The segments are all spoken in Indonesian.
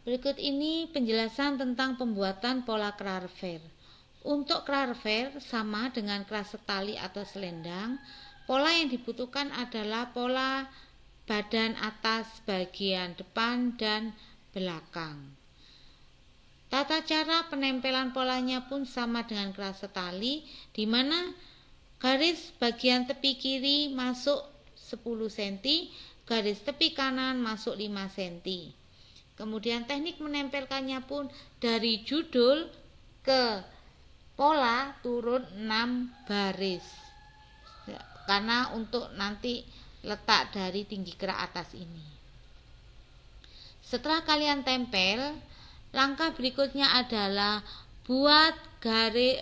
Berikut ini penjelasan tentang pembuatan pola Klarver. Untuk Klarver sama dengan keras tali atau selendang, pola yang dibutuhkan adalah pola badan atas, bagian depan dan belakang. Tata cara penempelan polanya pun sama dengan keras tali, di mana garis bagian tepi kiri masuk 10 cm, garis tepi kanan masuk 5 cm. Kemudian teknik menempelkannya pun dari judul ke pola turun 6 baris. Karena untuk nanti letak dari tinggi kerak atas ini. Setelah kalian tempel, langkah berikutnya adalah buat garis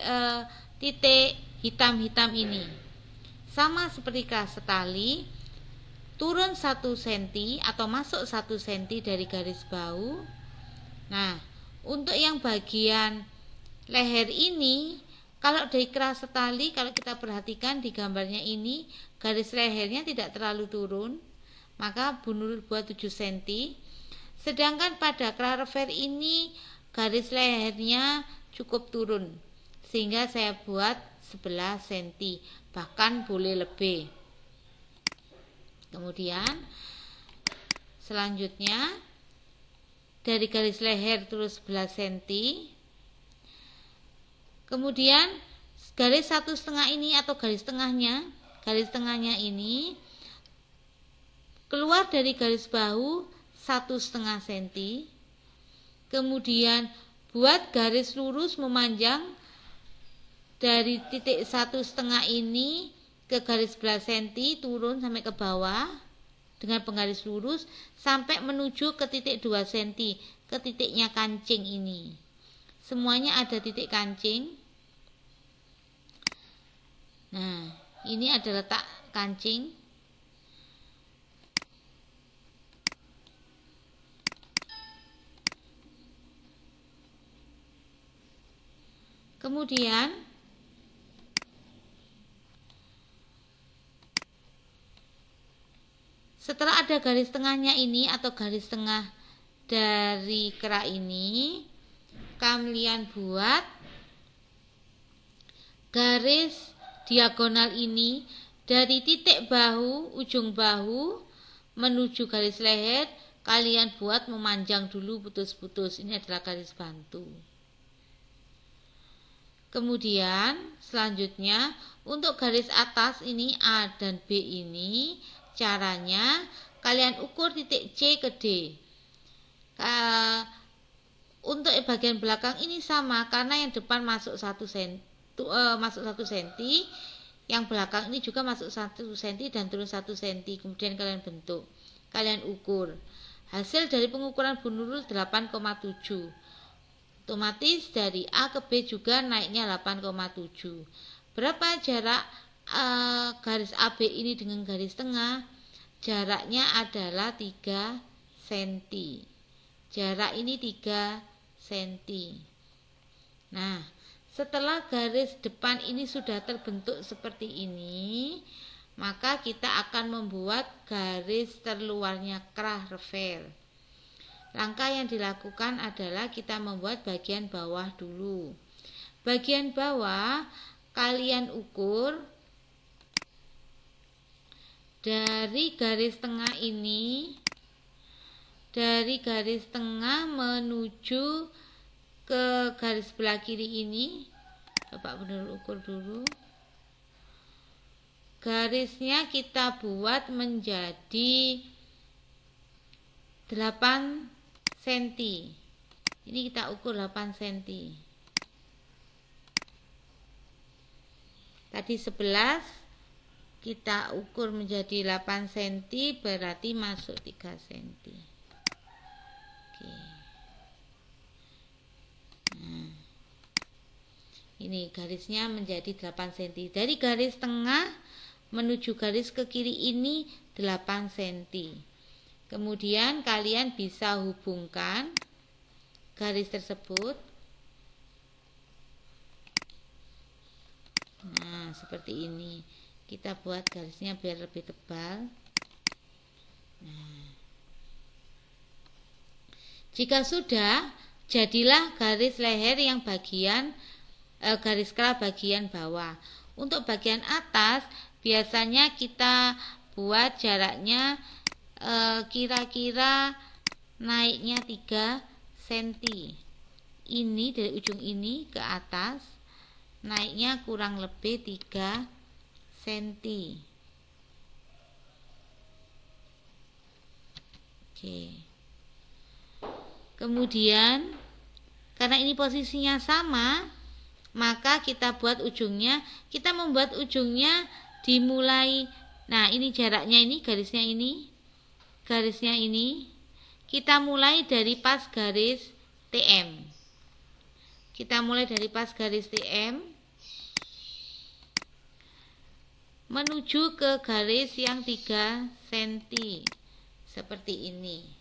titik hitam-hitam ini. Sama seperti keras tali, turun 1 cm atau masuk 1 cm dari garis bahu. Nah, untuk yang bagian leher ini, kalau dari keras tali, kalau kita perhatikan di gambarnya ini, garis lehernya tidak terlalu turun, maka Bu Nurul buat 7 cm. Sedangkan pada Klarver ini garis lehernya cukup turun, sehingga saya buat 11 cm, bahkan boleh lebih. Kemudian selanjutnya dari garis leher terus 11 cm. Kemudian garis 1,5 ini atau garis tengahnya ini keluar dari garis bahu 1,5 cm. Kemudian buat garis lurus memanjang dari titik 1,5 ini ke garis 11 cm, turun sampai ke bawah dengan penggaris lurus sampai menuju ke titik 2 cm, ke titiknya kancing ini. Semuanya ada titik kancing. Nah, ini ada letak kancing. Kemudian setelah ada garis tengahnya ini atau garis tengah dari kerak ini, kalian buat garis diagonal ini dari titik bahu, ujung bahu menuju garis leher, kalian buat memanjang dulu putus-putus. Ini adalah garis bantu. Kemudian selanjutnya untuk garis atas ini A dan B ini, caranya kalian ukur titik C ke D. Untuk bagian belakang ini sama, karena yang depan masuk 1 cm, yang belakang ini juga masuk 1 cm dan turun 1 cm. Kemudian kalian bentuk, kalian ukur. Hasil dari pengukuran Bu Nurul 8,7. Otomatis dari A ke B juga naiknya 8,7. Berapa jarak garis AB ini dengan garis tengah? Jaraknya adalah 3 cm. Jarak ini 3 cm. Nah, setelah garis depan ini sudah terbentuk seperti ini, maka kita akan membuat garis terluarnya Klarver. Langkah yang dilakukan adalah kita membuat bagian bawah dulu. Bagian bawah kalian ukur dari garis tengah ini, dari garis tengah menuju ke garis sebelah kiri ini. Bapak benar ukur dulu. Garisnya kita buat menjadi 8 cm. Ini kita ukur 8 cm. Tadi 11 kita ukur menjadi 8 cm, berarti masuk 3 cm. Oke. Nah, ini garisnya menjadi 8 cm. Dari garis tengah menuju garis ke kiri ini 8 cm. Kemudian kalian bisa hubungkan garis tersebut. Nah, seperti ini. Kita buat garisnya biar lebih tebal. Nah, Jika sudah, jadilah garis leher yang garis kerah bagian bawah. Untuk bagian atas biasanya kita buat jaraknya kira-kira naiknya 3 cm. Ini dari ujung ini ke atas naiknya kurang lebih 3 cm. Oke. Kemudian karena ini posisinya sama, maka kita membuat ujungnya dimulai. Nah, ini jaraknya, ini garisnya ini. Kita mulai dari pas garis TM. Menuju ke garis yang 3 cm. Seperti ini.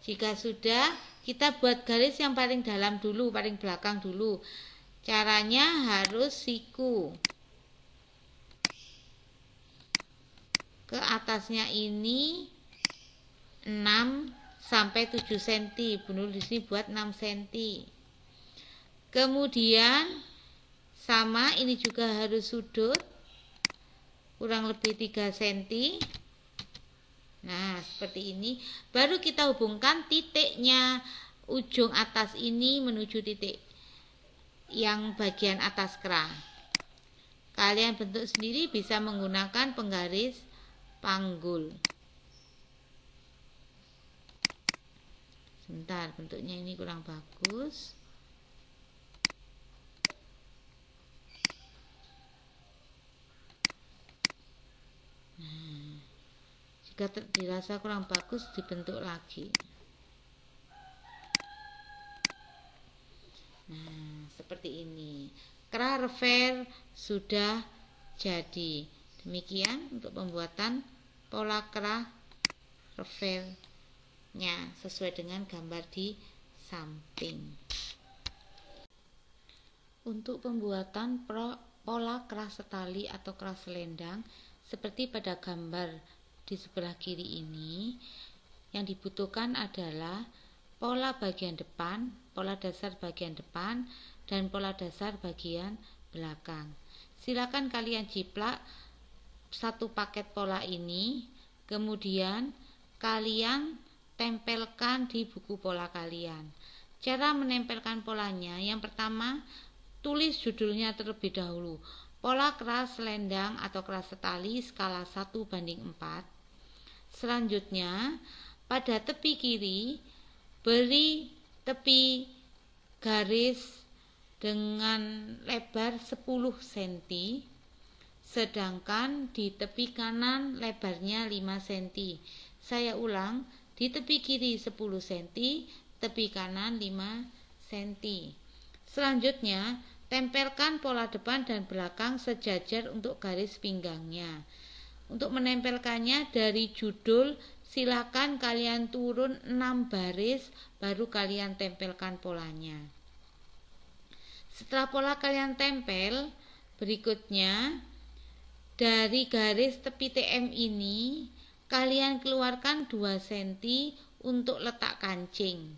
Jika sudah, kita buat garis yang paling dalam dulu, paling belakang dulu. Caranya harus siku. Ke atasnya ini 6 sampai 7 cm. Bunul di sini buat 6 cm. Kemudian sama, ini juga harus sudut kurang lebih 3 cm. Nah, seperti ini. Baru kita hubungkan titiknya ujung atas ini menuju titik yang bagian atas kerah. Kalian bentuk sendiri bisa menggunakan penggaris panggul. Sebentar, bentuknya ini kurang bagus. Jika dirasa kurang bagus, dibentuk lagi. Nah, seperti ini. Kerah rever sudah jadi. Demikian untuk pembuatan pola kerah revernya sesuai dengan gambar di samping. Untuk pembuatan pola kerah setali atau kerah selendang seperti pada gambar di sebelah kiri ini, yang dibutuhkan adalah pola bagian depan, pola dasar bagian depan, dan pola dasar bagian belakang. Silakan kalian jiplak satu paket pola ini, kemudian kalian tempelkan di buku pola kalian. Cara menempelkan polanya, yang pertama tulis judulnya terlebih dahulu. Pola kerah selendang atau kerah setali skala 1:4. Selanjutnya, pada tepi kiri beri tepi garis dengan lebar 10 cm, sedangkan di tepi kanan lebarnya 5 cm. Saya ulang, di tepi kiri 10 cm, tepi kanan 5 cm. Selanjutnya, tempelkan pola depan dan belakang sejajar untuk garis pinggangnya. Untuk menempelkannya dari judul, silakan kalian turun 6 baris, baru kalian tempelkan polanya. Setelah pola kalian tempel, berikutnya dari garis tepi TM ini, kalian keluarkan 2 cm untuk letak kancing.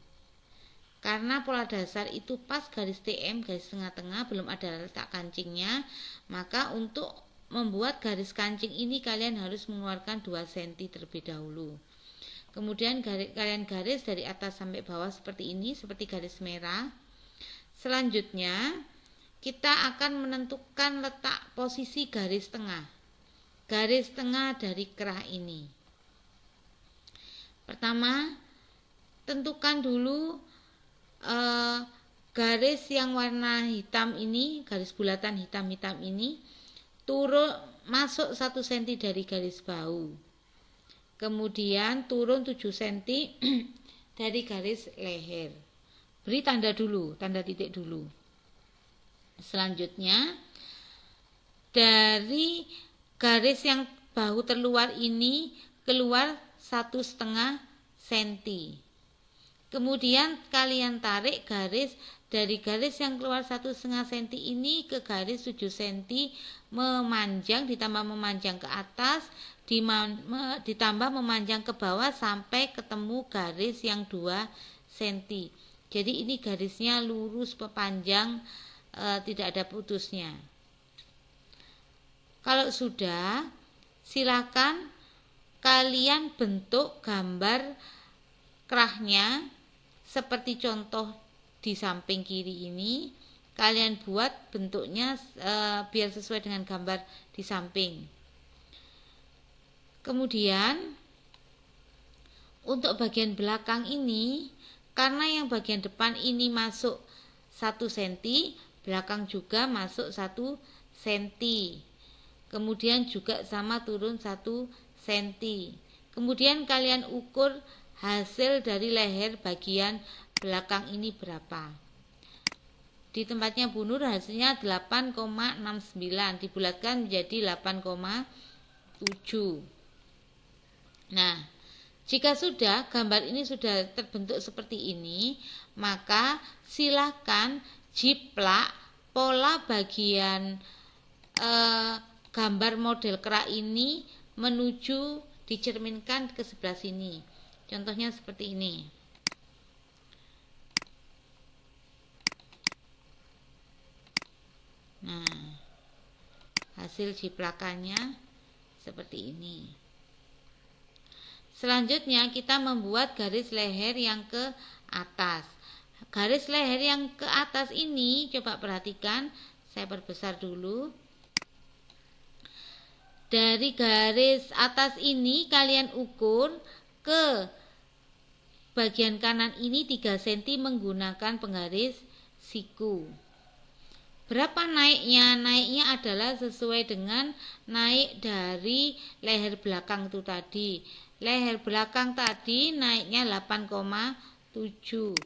Karena pola dasar itu pas garis TM, garis tengah-tengah, belum ada letak kancingnya, maka untuk membuat garis kancing ini kalian harus mengeluarkan 2 cm terlebih dahulu. Kemudian kalian garis dari atas sampai bawah seperti ini, seperti garis merah. Selanjutnya kita akan menentukan letak posisi garis tengah dari kerah ini. Pertama, tentukan dulu garis yang warna hitam ini, garis bulatan hitam-hitam ini turun masuk 1 cm dari garis bahu. Kemudian turun 7 cm dari garis leher. Beri tanda dulu, tanda titik dulu. Selanjutnya, dari garis yang bahu terluar ini keluar 1,5 cm. Kemudian kalian tarik garis dari garis yang keluar 1,5 cm ini ke garis 7 cm, memanjang, ditambah memanjang ke atas ditambah memanjang ke bawah sampai ketemu garis yang 2 cm. Jadi ini garisnya lurus panjang, tidak ada putusnya. Kalau sudah, silakan kalian bentuk gambar kerahnya seperti contoh di samping kiri ini. Kalian buat bentuknya biar sesuai dengan gambar di samping. Kemudian untuk bagian belakang ini, karena yang bagian depan ini masuk 1 cm, belakang juga masuk 1 cm. Kemudian juga sama turun 1 cm. Kemudian kalian ukur hasil dari leher bagian belakang ini berapa. Di tempatnya Bu Nur hasilnya 8,69, dibulatkan menjadi 8,7. Nah, jika sudah gambar ini sudah terbentuk seperti ini, maka silakan jiplak pola bagian gambar model kerak ini menuju dicerminkan ke sebelah sini. Contohnya seperti ini. Nah, hasil jiplakannya seperti ini. Selanjutnya kita membuat garis leher yang ke atas. Garis leher yang ke atas ini coba perhatikan, saya perbesar dulu. Dari garis atas ini kalian ukur ke bagian kanan ini 3 cm menggunakan penggaris siku. Berapa naiknya? Naiknya adalah sesuai dengan naik dari leher belakang itu tadi. Leher belakang tadi naiknya 8,7,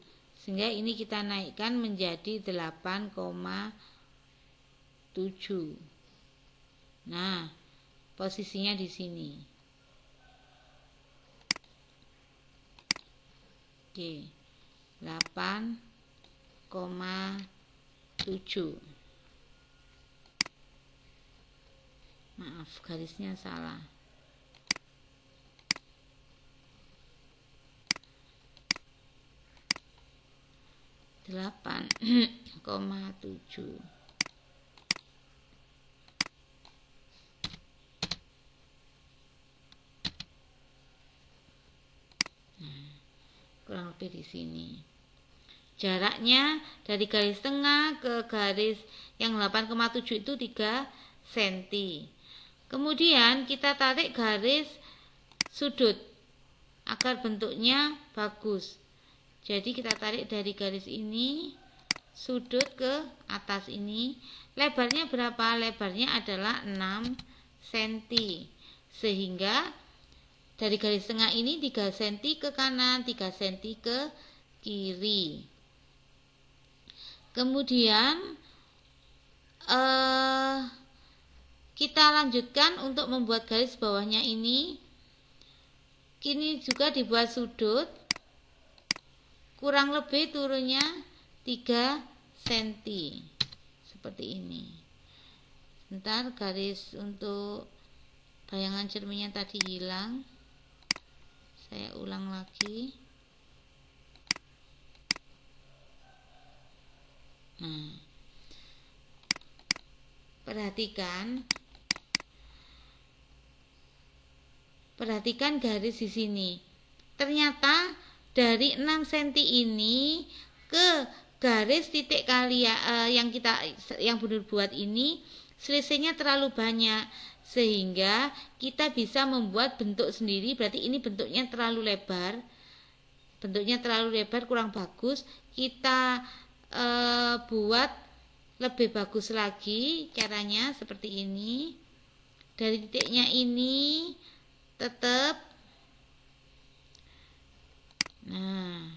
sehingga ini kita naikkan menjadi 8,7. Nah, posisinya di sini. Oke, 8,7. Maaf, garisnya salah. 8,7. Kurang lebih di sini. Jaraknya dari garis tengah ke garis yang 8,7 itu 3 cm. Kemudian kita tarik garis sudut agar bentuknya bagus. Jadi kita tarik dari garis ini sudut ke atas ini. Lebarnya berapa? Lebarnya adalah 6 cm. Sehingga dari garis tengah ini 3 cm ke kanan, 3 cm ke kiri. Kemudian kita lanjutkan untuk membuat garis bawahnya ini. Kini juga dibuat sudut. Kurang lebih turunnya 3 cm. Seperti ini. Sebentar, garis untuk bayangan cerminnya tadi hilang. Saya ulang lagi. Nah, perhatikan garis di sini. Ternyata dari 6 cm ini ke garis titik yang benar buat ini selisihnya terlalu banyak, sehingga kita bisa membuat bentuk sendiri. Berarti ini bentuknya terlalu lebar, kurang bagus. Kita buat lebih bagus lagi. Caranya seperti ini. Dari titiknya ini tetap, nah,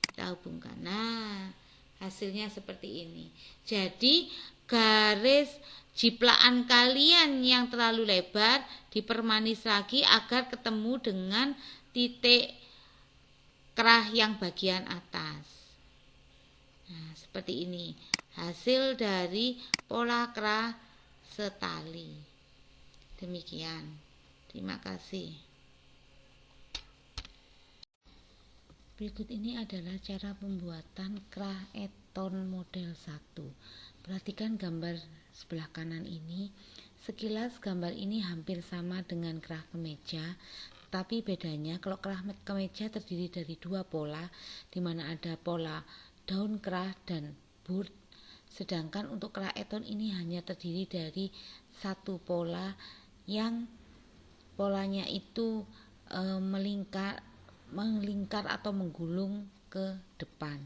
kita hubungkan. Nah, hasilnya seperti ini. Jadi garis jiplakan kalian yang terlalu lebar dipermanis lagi agar ketemu dengan titik kerah yang bagian atas. Nah, seperti ini hasil dari pola kerah setali. Demikian. Terima kasih. Berikut ini adalah cara pembuatan krah eton model 1. Perhatikan gambar sebelah kanan ini. Sekilas gambar ini hampir sama dengan krah kemeja, tapi bedanya kalau krah kemeja terdiri dari dua pola, di mana ada pola daun krah dan board. Sedangkan untuk krah eton ini hanya terdiri dari satu pola yang polanya itu melingkar atau menggulung ke depan.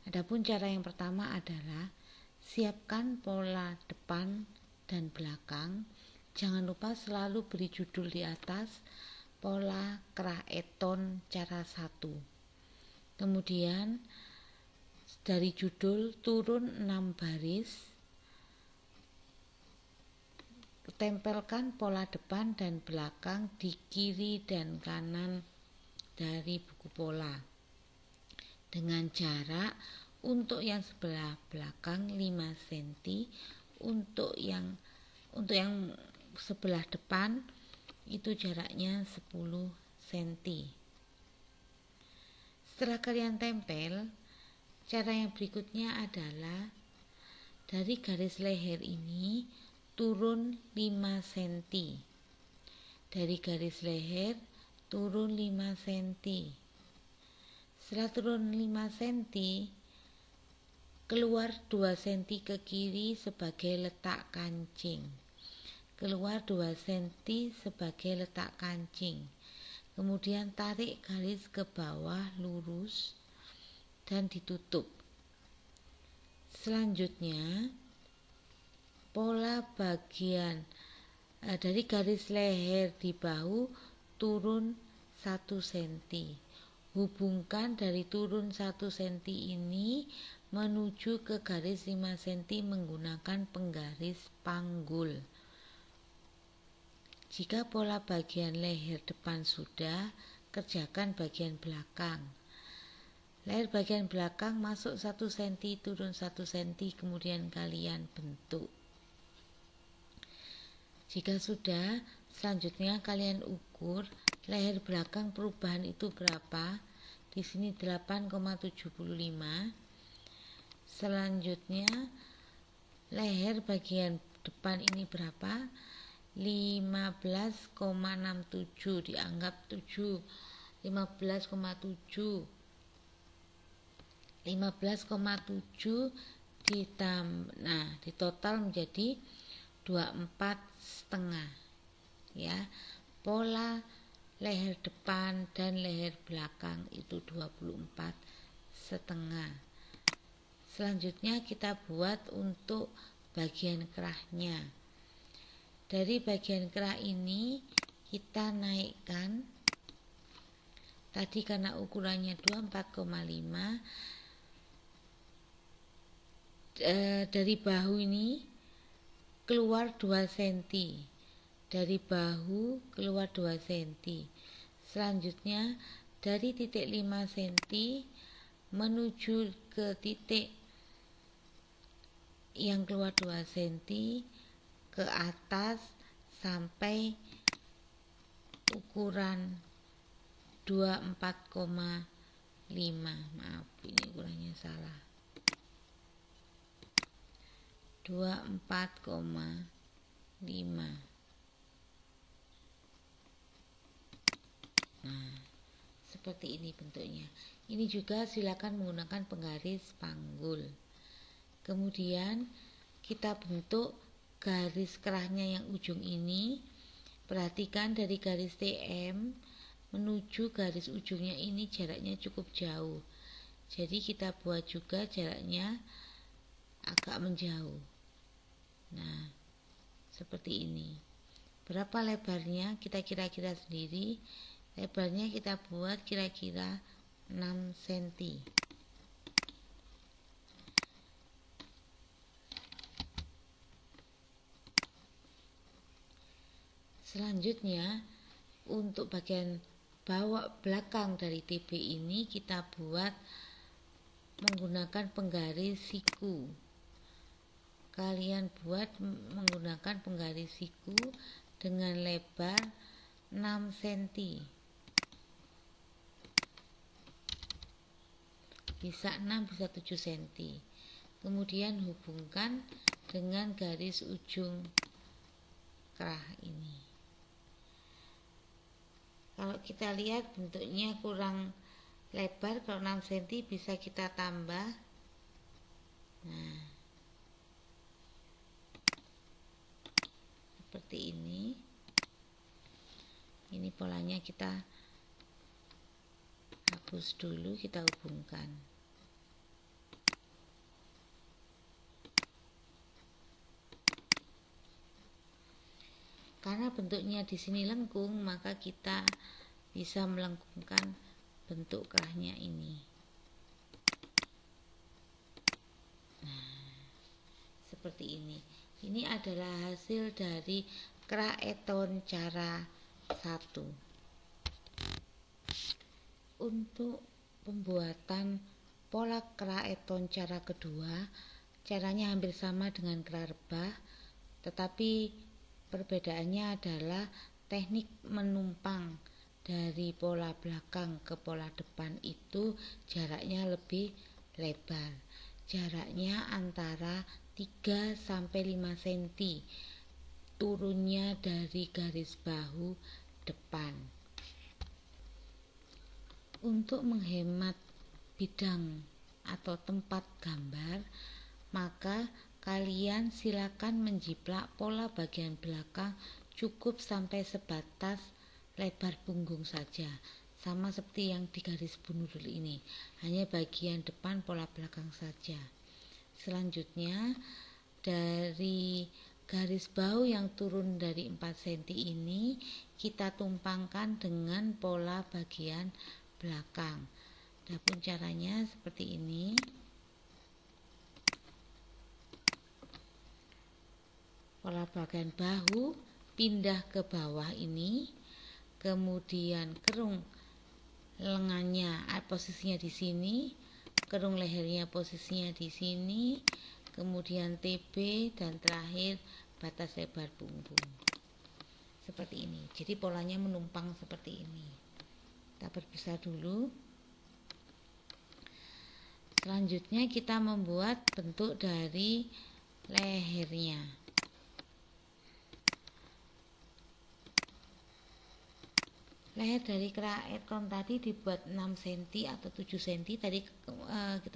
Adapun cara yang pertama adalah siapkan pola depan dan belakang. Jangan lupa selalu beri judul di atas, pola krah eton cara 1. Kemudian dari judul turun 6 baris, tempelkan pola depan dan belakang di kiri dan kanan dari buku pola dengan jarak untuk yang sebelah belakang 5 cm, untuk yang sebelah depan itu jaraknya 10 cm. Setelah kalian tempel, cara yang berikutnya adalah dari garis leher ini turun 5 cm. Dari garis leher turun 5 cm. Setelah turun 5 cm, keluar 2 cm ke kiri sebagai letak kancing. Keluar 2 cm sebagai letak kancing. Kemudian tarik garis ke bawah lurus dan ditutup. Selanjutnya, pola bagian dari garis leher di bahu turun 1 cm. Hubungkan dari turun 1 cm ini menuju ke garis 5 cm menggunakan penggaris panggul. Jika pola bagian leher depan sudah, kerjakan bagian belakang. Leher bagian belakang masuk 1 cm, turun 1 cm, kemudian kalian bentuk. Jika sudah, selanjutnya kalian ukur leher belakang perubahan itu berapa. Di sini 8,75. Selanjutnya leher bagian depan ini berapa? 15,67, dianggap 7. 15,7 di total menjadi 24,5 ya. Pola leher depan dan leher belakang itu 24,5. Selanjutnya kita buat untuk bagian kerahnya. Dari bagian kerah ini kita naikkan, tadi karena ukurannya 24,5, dari bahu ini keluar 2 cm. Dari bahu keluar 2 cm. Selanjutnya dari titik 5 cm menuju ke titik yang keluar 2 cm ke atas sampai ukuran 24,5. Maaf, ini ukurannya salah. 24,5. Nah, seperti ini bentuknya. Ini juga silakan menggunakan penggaris panggul. Kemudian kita bentuk garis kerahnya yang ujung ini. Perhatikan dari garis TM menuju garis ujungnya ini jaraknya cukup jauh. Jadi kita buat juga jaraknya agak menjauh. Nah, seperti ini. Berapa lebarnya kita kira-kira sendiri. Lebarnya kita buat kira-kira 6 cm. Selanjutnya untuk bagian belakang dari TB ini kita buat menggunakan penggaris siku. Kalian buat menggunakan penggaris siku dengan lebar 6 cm. Bisa 6, bisa 7 cm. Kemudian hubungkan dengan garis ujung kerah ini. Kalau kita lihat bentuknya kurang lebar, kalau 6 cm bisa kita tambah. Nah, seperti ini. Ini polanya kita hapus dulu, kita hubungkan. Karena bentuknya di sini lengkung, maka kita bisa melengkungkan bentuk kerahnya ini. Nah, seperti ini. Ini adalah hasil dari kerah eton cara 1. Untuk pembuatan pola kerah eton cara kedua, caranya hampir sama dengan kerah rebah, tetapi perbedaannya adalah teknik menumpang dari pola belakang ke pola depan itu jaraknya lebih lebar. Jaraknya antara 3-5 cm turunnya dari garis bahu depan. Untuk menghemat bidang atau tempat gambar, maka kalian silakan menjiplak pola bagian belakang cukup sampai sebatas lebar punggung saja, sama seperti yang di garis bunudul ini, hanya bagian depan pola belakang saja. Selanjutnya, dari garis bahu yang turun dari 4 cm ini kita tumpangkan dengan pola bagian belakang. Adapun caranya seperti ini. Pola bagian bahu pindah ke bawah ini, kemudian kerung lengannya posisinya di sini, kerung lehernya posisinya di sini, kemudian TB, dan terakhir batas lebar punggung. Seperti ini. Jadi polanya menumpang seperti ini. Kita perbesar dulu. Selanjutnya kita membuat bentuk dari lehernya. Leher dari kerah eton tadi dibuat 6 cm atau 7 cm tadi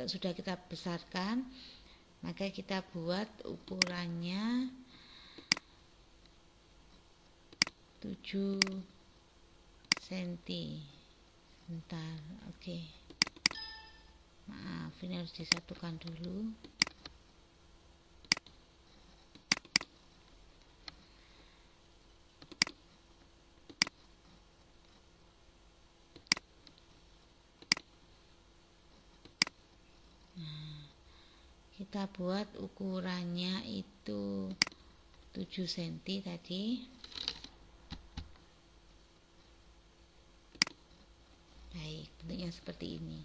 sudah kita besarkan, maka kita buat ukurannya 7 cm. Bentar, oke. Maaf, ini harus disatukan dulu. Kita buat ukurannya itu 7 cm tadi. Baik, bentuknya seperti ini.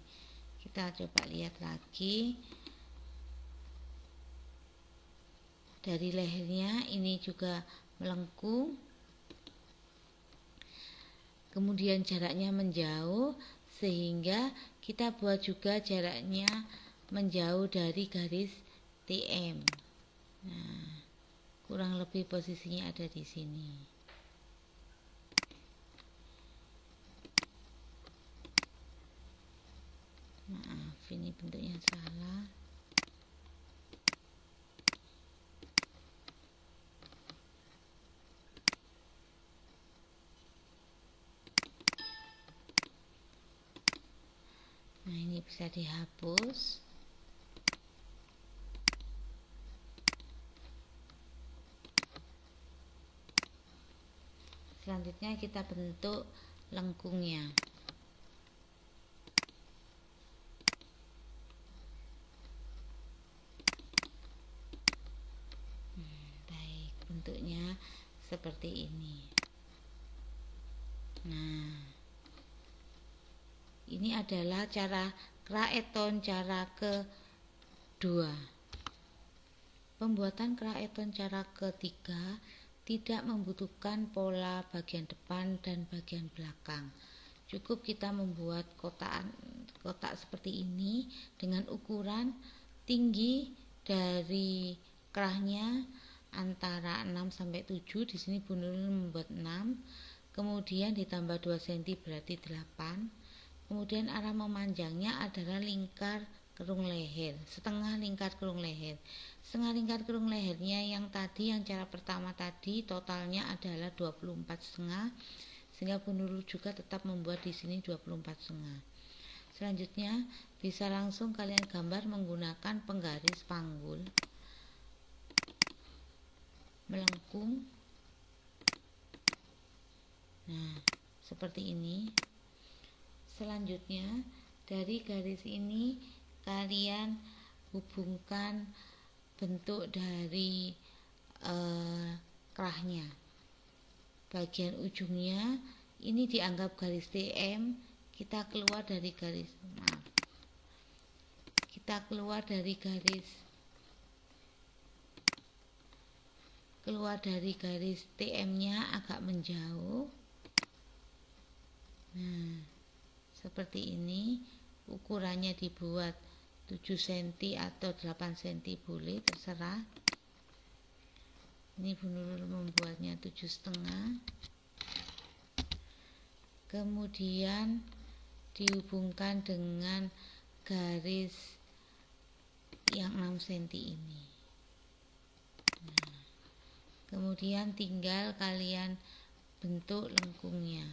Kita coba lihat lagi. Dari lehernya ini juga melengkung. Kemudian jaraknya menjauh, sehingga kita buat juga jaraknya menjauh dari garis TM. Nah, kurang lebih posisinya ada di sini. Maaf, ini bentuknya salah. Nah, ini bisa dihapus. Selanjutnya kita bentuk lengkungnya. Baik, bentuknya seperti ini. Nah, ini adalah cara kerah eton cara kedua. Pembuatan kerah eton cara ketiga tidak membutuhkan pola bagian depan dan bagian belakang. Cukup kita membuat kotak seperti ini dengan ukuran tinggi dari kerahnya antara 6 sampai 7. Di sini Bu Nurul membuat 6, kemudian ditambah 2 cm berarti 8. Kemudian arah memanjangnya adalah lingkar kerung leher, setengah lingkar kerung leher. Setengah lingkar kerung lehernya yang cara pertama tadi totalnya adalah 24,5, sehingga Bu Nurul juga tetap membuat di sini 24,5. Selanjutnya bisa langsung kalian gambar menggunakan penggaris panggul melengkung. Nah, seperti ini. Selanjutnya dari garis ini kalian hubungkan bentuk dari kerahnya. Bagian ujungnya ini dianggap garis TM. Kita keluar dari garis TM-nya agak menjauh. Nah, seperti ini. Ukurannya dibuat 7 cm atau 8 cm boleh, terserah. Ini Bu Nurul membuatnya 7,5. Kemudian dihubungkan dengan garis yang 6 cm ini. Nah, kemudian tinggal kalian bentuk lengkungnya.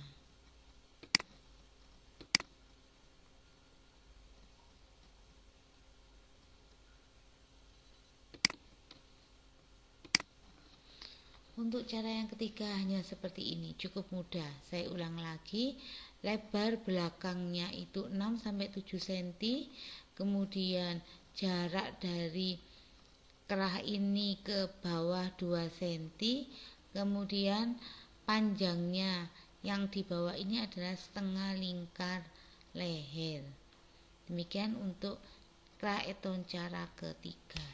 Untuk cara yang ketiga hanya seperti ini, cukup mudah. Saya ulang lagi, lebar belakangnya itu 6 sampai 7 cm, kemudian jarak dari kerah ini ke bawah 2 cm, kemudian panjangnya yang di bawah ini adalah setengah lingkar leher. Demikian untuk kerah eton cara ketiga.